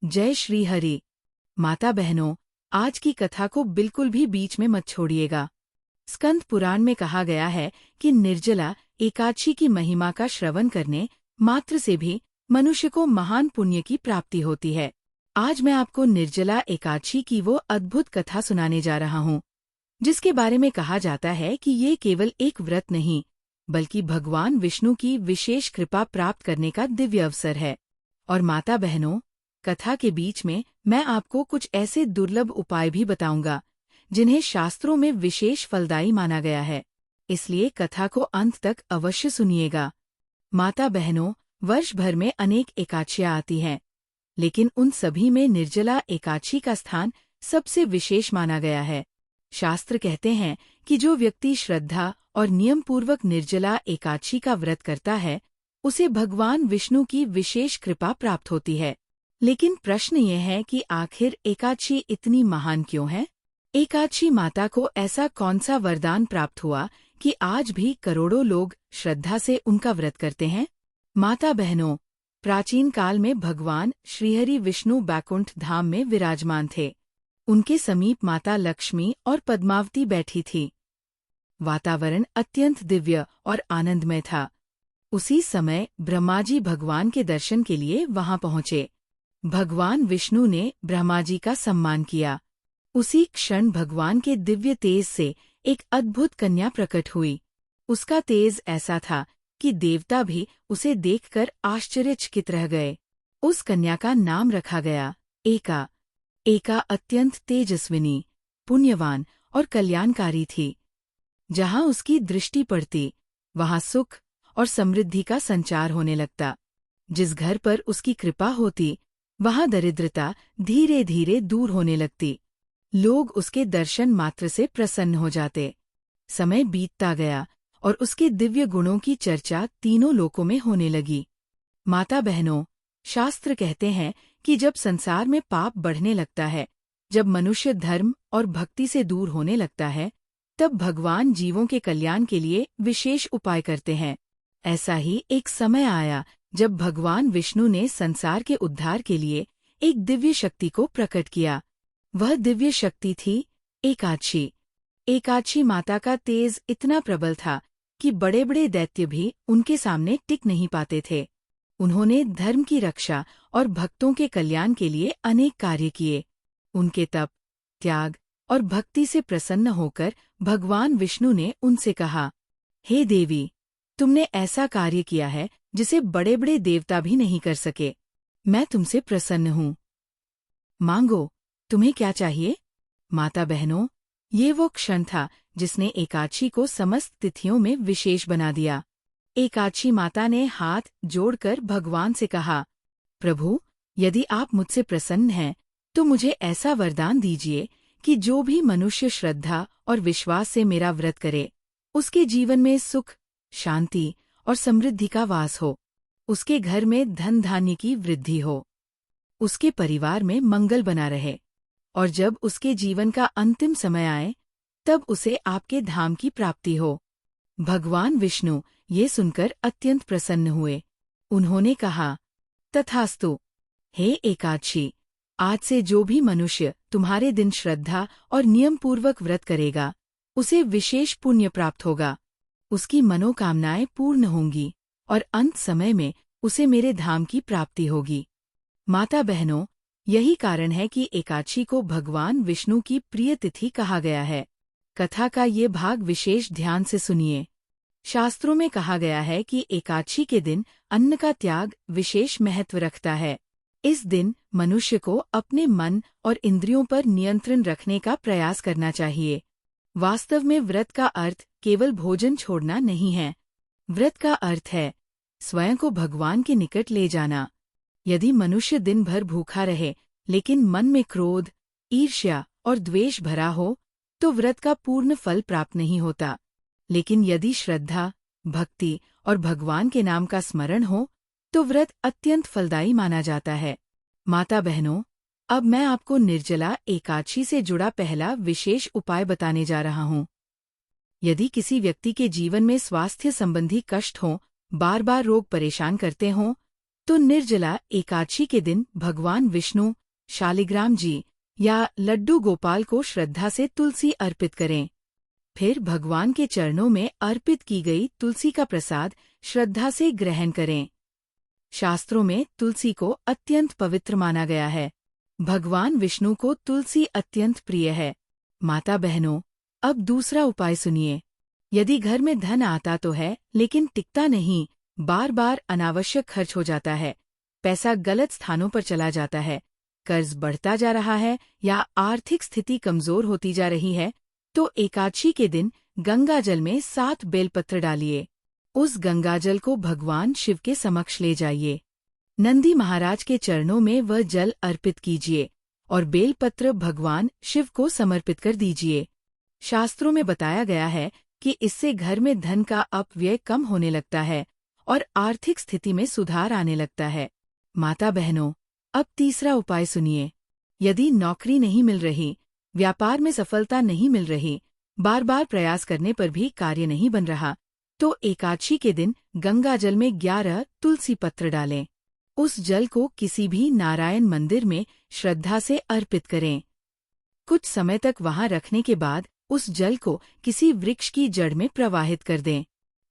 जय श्री हरि। माता बहनों, आज की कथा को बिल्कुल भी बीच में मत छोड़िएगा। स्कंद पुराण में कहा गया है कि निर्जला एकादशी की महिमा का श्रवण करने मात्र से भी मनुष्य को महान पुण्य की प्राप्ति होती है। आज मैं आपको निर्जला एकादशी की वो अद्भुत कथा सुनाने जा रहा हूँ, जिसके बारे में कहा जाता है कि ये केवल एक व्रत नहीं, बल्कि भगवान विष्णु की विशेष कृपा प्राप्त करने का दिव्य अवसर है। और माता बहनों, कथा के बीच में मैं आपको कुछ ऐसे दुर्लभ उपाय भी बताऊंगा, जिन्हें शास्त्रों में विशेष फलदायी माना गया है। इसलिए कथा को अंत तक अवश्य सुनिएगा। माता बहनों, वर्ष भर में अनेक एकादशियां आती हैं, लेकिन उन सभी में निर्जला एकादशी का स्थान सबसे विशेष माना गया है। शास्त्र कहते हैं कि जो व्यक्ति श्रद्धा और नियम पूर्वक निर्जला एकादशी का व्रत करता है, उसे भगवान विष्णु की विशेष कृपा प्राप्त होती है। लेकिन प्रश्न ये है कि आखिर एकादशी इतनी महान क्यों है? एकादशी माता को ऐसा कौन सा वरदान प्राप्त हुआ कि आज भी करोड़ों लोग श्रद्धा से उनका व्रत करते हैं? माता बहनों, प्राचीन काल में भगवान श्रीहरि विष्णु बैकुंठ धाम में विराजमान थे। उनके समीप माता लक्ष्मी और पद्मावती बैठी थी। वातावरण अत्यंत दिव्य और आनंदमय था। उसी समय ब्रह्मा जी भगवान के दर्शन के लिए वहां पहुंचे। भगवान विष्णु ने ब्रह्मा जी का सम्मान किया। उसी क्षण भगवान के दिव्य तेज से एक अद्भुत कन्या प्रकट हुई। उसका तेज ऐसा था कि देवता भी उसे देखकर आश्चर्यचकित रह गए। उस कन्या का नाम रखा गया एका। एका अत्यंत तेजस्विनी, पुण्यवान और कल्याणकारी थी। जहां उसकी दृष्टि पड़ती, वहां सुख और समृद्धि का संचार होने लगता। जिस घर पर उसकी कृपा होती, वहां दरिद्रता धीरे धीरे दूर होने लगती। लोग उसके दर्शन मात्र से प्रसन्न हो जाते। समय बीतता गया और उसके दिव्य गुणों की चर्चा तीनों लोकों में होने लगी। माता बहनों, शास्त्र कहते हैं कि जब संसार में पाप बढ़ने लगता है, जब मनुष्य धर्म और भक्ति से दूर होने लगता है, तब भगवान जीवों के कल्याण के लिए विशेष उपाय करते हैं। ऐसा ही एक समय आया जब भगवान विष्णु ने संसार के उद्धार के लिए एक दिव्य शक्ति को प्रकट किया। वह दिव्य शक्ति थी एकादशी। एकादशी माता का तेज इतना प्रबल था कि बड़े बड़े दैत्य भी उनके सामने टिक नहीं पाते थे। उन्होंने धर्म की रक्षा और भक्तों के कल्याण के लिए अनेक कार्य किए। उनके तप, त्याग और भक्ति से प्रसन्न होकर भगवान विष्णु ने उनसे कहा, हे देवी, तुमने ऐसा कार्य किया है जिसे बड़े बड़े देवता भी नहीं कर सके। मैं तुमसे प्रसन्न हूँ। मांगो, तुम्हें क्या चाहिए? माता बहनों, ये वो क्षण था जिसने एकादशी को समस्त तिथियों में विशेष बना दिया। एकादशी माता ने हाथ जोड़कर भगवान से कहा, प्रभु, यदि आप मुझसे प्रसन्न हैं, तो मुझे ऐसा वरदान दीजिए कि जो भी मनुष्य श्रद्धा और विश्वास से मेरा व्रत करे, उसके जीवन में सुख, शांति और समृद्धि का वास हो। उसके घर में धन धान्य की वृद्धि हो। उसके परिवार में मंगल बना रहे। और जब उसके जीवन का अंतिम समय आए, तब उसे आपके धाम की प्राप्ति हो। भगवान विष्णु ये सुनकर अत्यंत प्रसन्न हुए। उन्होंने कहा, तथास्तु। हे एकादशी, आज से जो भी मनुष्य तुम्हारे दिन श्रद्धा और नियम पूर्वक व्रत करेगा, उसे विशेष पुण्य प्राप्त होगा। उसकी मनोकामनाएं पूर्ण होंगी और अंत समय में उसे मेरे धाम की प्राप्ति होगी। माता बहनों, यही कारण है कि एकादशी को भगवान विष्णु की प्रिय तिथि कहा गया है। कथा का ये भाग विशेष ध्यान से सुनिए। शास्त्रों में कहा गया है कि एकादशी के दिन अन्न का त्याग विशेष महत्व रखता है। इस दिन मनुष्य को अपने मन और इंद्रियों पर नियंत्रण रखने का प्रयास करना चाहिए। वास्तव में व्रत का अर्थ केवल भोजन छोड़ना नहीं है। व्रत का अर्थ है स्वयं को भगवान के निकट ले जाना। यदि मनुष्य दिन भर भूखा रहे, लेकिन मन में क्रोध, ईर्ष्या और द्वेष भरा हो, तो व्रत का पूर्ण फल प्राप्त नहीं होता। लेकिन यदि श्रद्धा, भक्ति और भगवान के नाम का स्मरण हो, तो व्रत अत्यंत फलदायी माना जाता है। माता बहनों, अब मैं आपको निर्जला एकादशी से जुड़ा पहला विशेष उपाय बताने जा रहा हूँ। यदि किसी व्यक्ति के जीवन में स्वास्थ्य संबंधी कष्ट हों, बार बार रोग परेशान करते हों, तो निर्जला एकादशी के दिन भगवान विष्णु, शालिग्राम जी या लड्डू गोपाल को श्रद्धा से तुलसी अर्पित करें। फिर भगवान के चरणों में अर्पित की गई तुलसी का प्रसाद श्रद्धा से ग्रहण करें। शास्त्रों में तुलसी को अत्यंत पवित्र माना गया है। भगवान विष्णु को तुलसी अत्यंत प्रिय है। माता बहनों, अब दूसरा उपाय सुनिए। यदि घर में धन आता तो है लेकिन टिकता नहीं, बार बार अनावश्यक खर्च हो जाता है, पैसा गलत स्थानों पर चला जाता है, कर्ज बढ़ता जा रहा है या आर्थिक स्थिति कमजोर होती जा रही है, तो एकादशी के दिन गंगाजल में 7 बेलपत्र डालिए। उस गंगाजल को भगवान शिव के समक्ष ले जाइए। नंदी महाराज के चरणों में वह जल अर्पित कीजिए और बेलपत्र भगवान शिव को समर्पित कर दीजिए। शास्त्रों में बताया गया है कि इससे घर में धन का अपव्यय कम होने लगता है और आर्थिक स्थिति में सुधार आने लगता है। माता बहनों, अब तीसरा उपाय सुनिए। यदि नौकरी नहीं मिल रही, व्यापार में सफलता नहीं मिल रही, बार बार प्रयास करने पर भी कार्य नहीं बन रहा, तो एकादशी के दिन गंगाजल में 11 तुलसी पत्र डालें। उस जल को किसी भी नारायण मंदिर में श्रद्धा से अर्पित करें। कुछ समय तक वहां रखने के बाद उस जल को किसी वृक्ष की जड़ में प्रवाहित कर दें।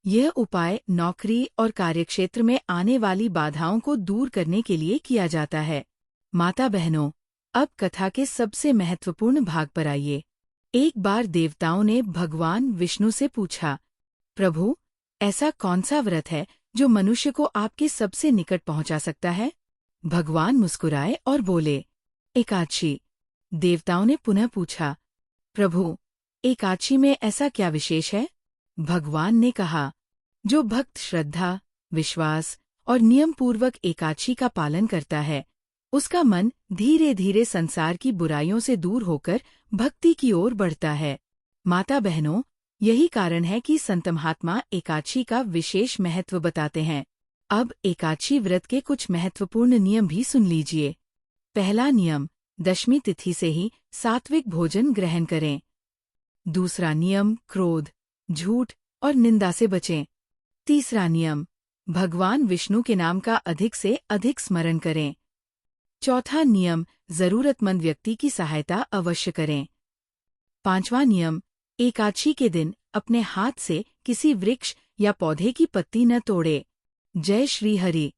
यह उपाय नौकरी और कार्यक्षेत्र में आने वाली बाधाओं को दूर करने के लिए किया जाता है। माता बहनों, अब कथा के सबसे महत्वपूर्ण भाग पर आइए। एक बार देवताओं ने भगवान विष्णु से पूछा, प्रभु, ऐसा कौन सा व्रत है जो मनुष्य को आपके सबसे निकट पहुंचा सकता है? भगवान मुस्कुराए और बोले, एकादशी। देवताओं ने पुनः पूछा, प्रभु, एकादशी में ऐसा क्या विशेष है? भगवान ने कहा, जो भक्त श्रद्धा, विश्वास और नियम पूर्वक एकादशी का पालन करता है, उसका मन धीरे धीरे संसार की बुराइयों से दूर होकर भक्ति की ओर बढ़ता है। माता बहनों, यही कारण है कि संत महात्मा एकादशी का विशेष महत्व बताते हैं। अब एकादशी व्रत के कुछ महत्वपूर्ण नियम भी सुन लीजिए। पहला नियम, दशमी तिथि से ही सात्विक भोजन ग्रहण करें। दूसरा नियम, क्रोध, झूठ और निंदा से बचें। तीसरा नियम, भगवान विष्णु के नाम का अधिक से अधिक स्मरण करें। चौथा नियम, जरूरतमंद व्यक्ति की सहायता अवश्य करें। पांचवा नियम, एकादशी के दिन अपने हाथ से किसी वृक्ष या पौधे की पत्ती न तोड़े। जय श्री हरि।